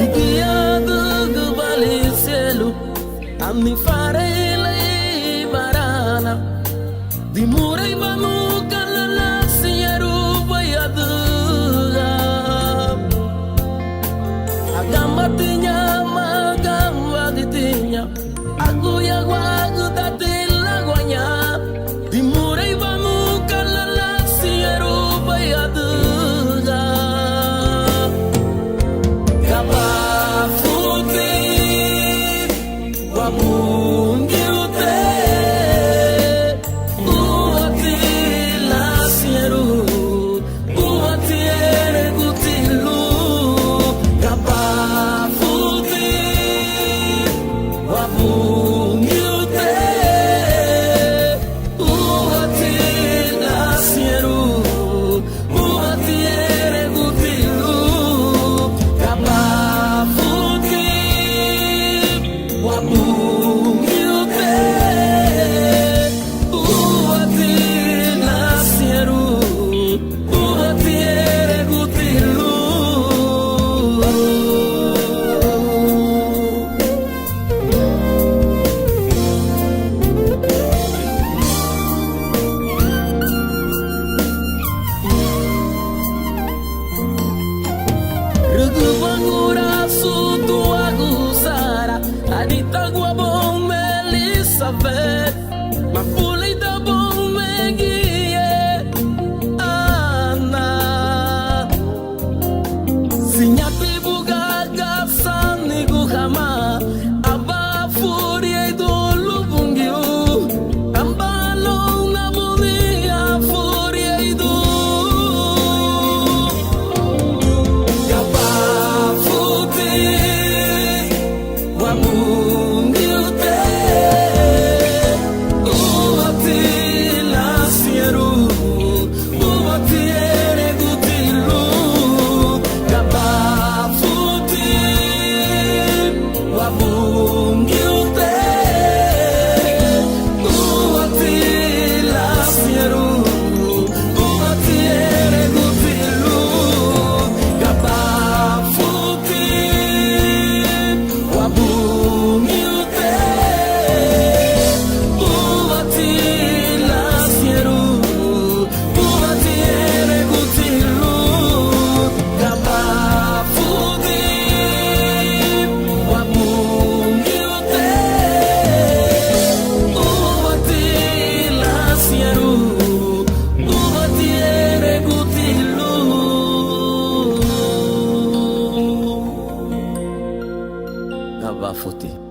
Guiado do vale cielo, a mi farei lei barana. Di murai banu kalala sinyeru bayadga. Agama tinya magama ditinya, aku ya wagu datila guanya. Di murai banu kalala sinyeru bayadga. Adita gua bom Elizabeth, ma pulei da bom megie Ana. Sinyati bugaga sani guhama, aba furia idolu bungiu, ambalong na bunia furia idu. Gaba futi Gaba futi.